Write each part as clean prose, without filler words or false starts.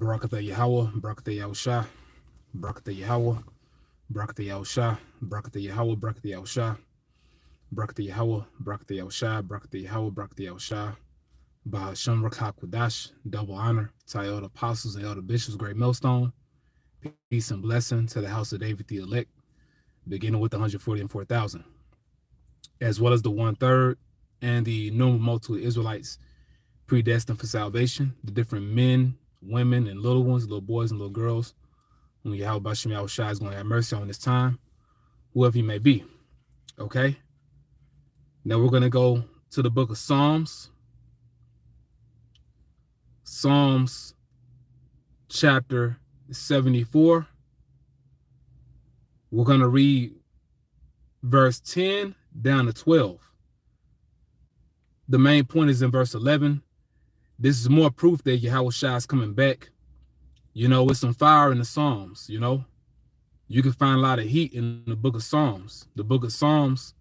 Barakatha Yahweh, Barakatha Yahusha, Barakatha Yahweh, Barakatha Yahusha, Barakatha Yahweh, Barakatha Yahusha, Barakatha Yahweh, Barakatha Yahusha, Barakatha Yahweh, Barakatha Yahusha, Bahasham Rakha Kwadash, double honor to all the apostles and all the bishops, great millstone, peace and blessing to the house of David the elect, beginning with the 144,000, as well as the 1/3 and the numerous multitude of Israelites predestined for salvation, the different men, women, and little ones, little boys and little girls, whom Yahweh Bashim Yahushua is going to have mercy on this time, whoever you may be. Okay? Now we're going to go to the book of Psalms. Psalms chapter 74. We're going to read verse 10 down to 12. The main point is in verse 11. This is more proof that Yahushua is coming back. You know, with some fire in the Psalms, you know. You can find a lot of heat in the book of Psalms. The book of Psalms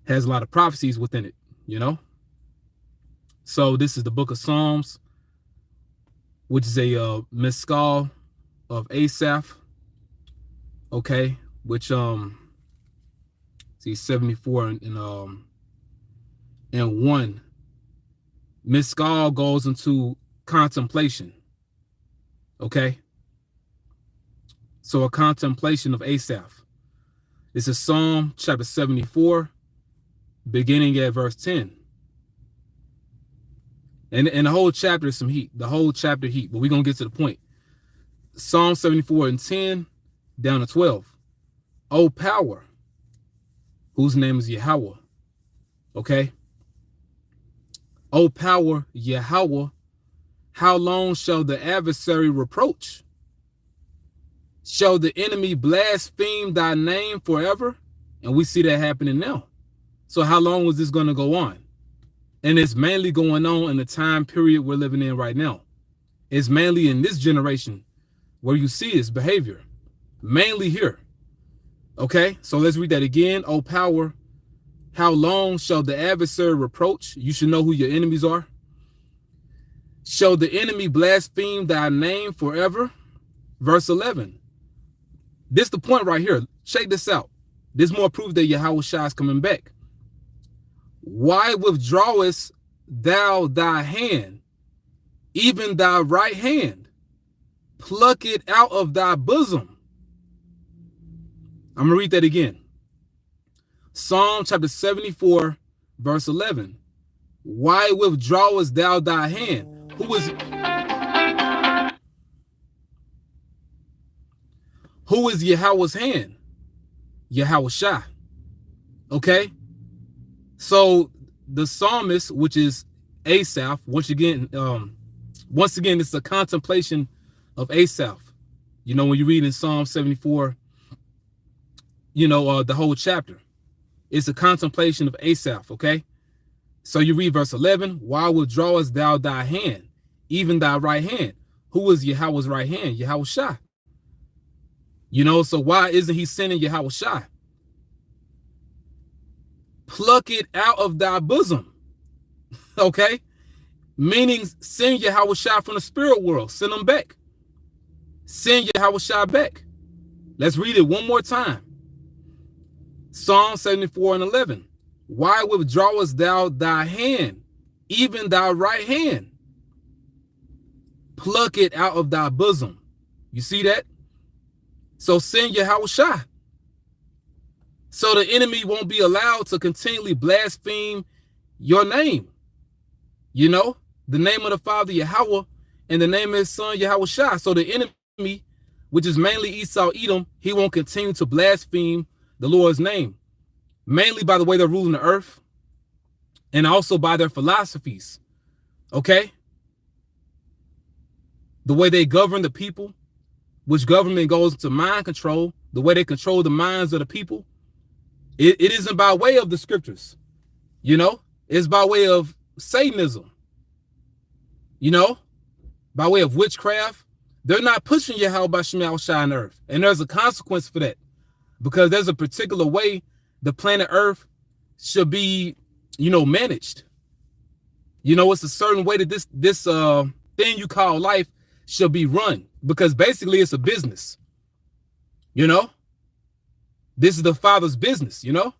has a lot of prophecies within it, you know. So this is the book of Psalms, which is a Miskal of Asaph. Okay, which see 74 and 1. Miskal goes into contemplation. Okay, so a contemplation of Asaph. It's a Psalm chapter 74, beginning at verse 10. And the whole chapter is some heat. The whole chapter heat, but we're gonna get to the point. Psalm 74 and 10 down to 12. O power, whose name is Yahweh. Okay. O power, Yahweh, how long shall the adversary reproach? Shall the enemy blaspheme thy name forever? And we see that happening now. So how long is this going to go on? And it's mainly going on in the time period we're living in right now. It's mainly in this generation where you see this behavior. Mainly here. Okay, so let's read that again. O power, how long shall the adversary reproach? You should know who your enemies are. Shall the enemy blaspheme thy name forever? Verse 11. This is the point right here. Check this out. This more proof that Yahushua is coming back. Why withdrawest thou thy hand, even thy right hand? Pluck it out of thy bosom. I'm going to read that again. Psalm chapter 74, verse 11. Why withdrawest thou thy hand? Who is Yahweh's hand? Yahushua. Okay? So the psalmist, which is Asaph, once again, it's a contemplation of Asaph. You know, when you read in Psalm 74, you know, the whole chapter. It's a contemplation of Asaph, okay? So you read verse 11, why withdrawest thou thy hand, even thy right hand? Who is Yahweh's right hand? Yahushua. You know, so why isn't he sending Yahushua? Pluck it out of thy bosom, okay? Meaning send Yahushua from the spirit world. Send him back. Send Yahushua back. Let's read it one more time. Psalm 74 and 11. Why withdrawest thou thy hand, even thy right hand? Pluck it out of thy bosom. You see that? So send Yahushua. So the enemy won't be allowed to continually blaspheme your name. You know, the name of the Father, Yahweh, and the name of his son, Yahushua. So the enemy, which is mainly Esau, Edom, he won't continue to blaspheme the Lord's name, mainly by the way they're ruling the earth and also by their philosophies. Okay? The way they govern the people, which government goes to mind control, the way they control the minds of the people. It isn't by way of the scriptures, you know, it's by way of Satanism, you know, by way of witchcraft. They're not pushing Yahweh Bashim Yahushua on earth. And there's a consequence for that, because there's a particular way the planet Earth should be, you know, managed. You know, it's a certain way that this thing you call life shall be run, because basically it's a business. You know, this is the Father's business, you know.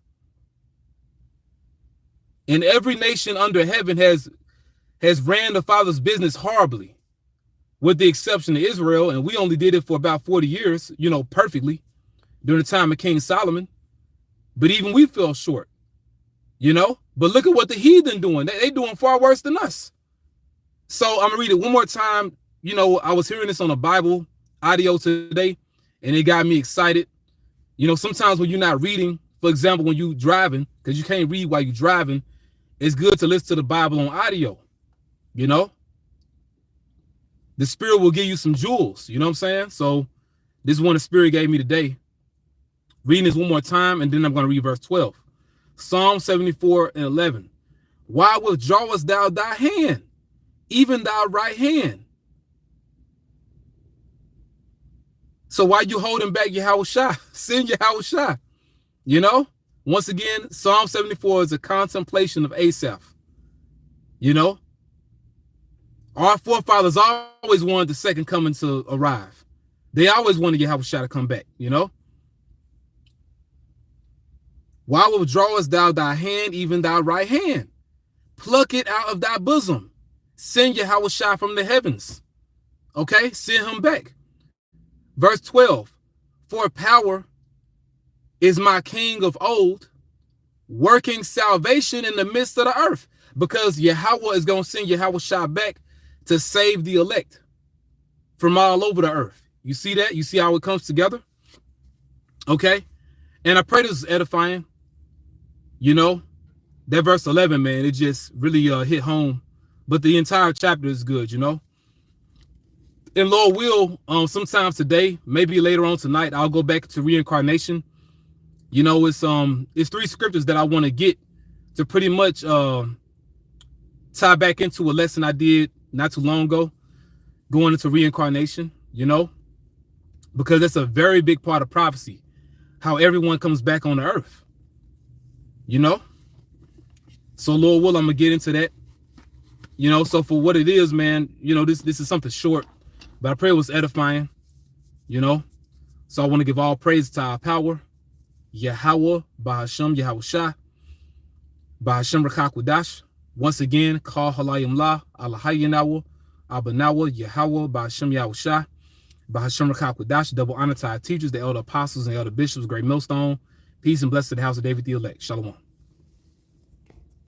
And every nation under heaven has ran the Father's business horribly, with the exception of Israel. And we only did it for about 40 years, you know, perfectly during the time of King Solomon. But even we fell short, you know. But look at what the heathen doing. They doing far worse than us. So I'm going to read it one more time. You know, I was hearing this on a Bible audio today, and it got me excited. You know, sometimes when you're not reading, for example, when you're driving, because you can't read while you're driving, it's good to listen to the Bible on audio. You know, the Spirit will give you some jewels. You know what I'm saying? So this is one the Spirit gave me today. Reading this one more time, and then I'm going to read verse 12. Psalm 74:11. Why withdrawest thou thy hand, even thy right hand? So why you holding back Yahawashi? Send Yahawashi. You know, once again, Psalm 74 is a contemplation of Asaph. You know, our forefathers always wanted the second coming to arrive. They always wanted Yahawashi to come back, you know. Why withdrawest thou thy hand, even thy right hand? Pluck it out of thy bosom. Send Yahawashi from the heavens. Okay, send him back. Verse 12. For power is my king of old, working salvation in the midst of the earth. Because Yahweh is going to send Yahawashi back to save the elect from all over the earth. You see that? You see how it comes together? Okay. And I pray this is edifying. You know, that verse 11, man, it just really hit home. But the entire chapter is good, you know. And Lord will, sometimes today, maybe later on tonight, I'll go back to reincarnation. You know, it's 3 scriptures that I want to get to pretty much tie back into a lesson I did not too long ago, going into reincarnation, you know, because that's a very big part of prophecy, how everyone comes back on the earth, you know. So Lord will, I'm gonna get into that, you know. So for what it is, man, you know, this is something short, but I pray it was edifying, you know. So I want to give all praise to our power, Yahweh, Bahashem, Yahawashi, Bahashem Rakakwadash. Once again, Call Halayim La, Allahayinawa, Abanawa, Yahweh, Bahashem Yahawashi, Bahashem Rakakwadash. Double honor to our teachers, the elder apostles and elder bishops, great millstone. Peace and blessing to the house of David the elect. Shalom.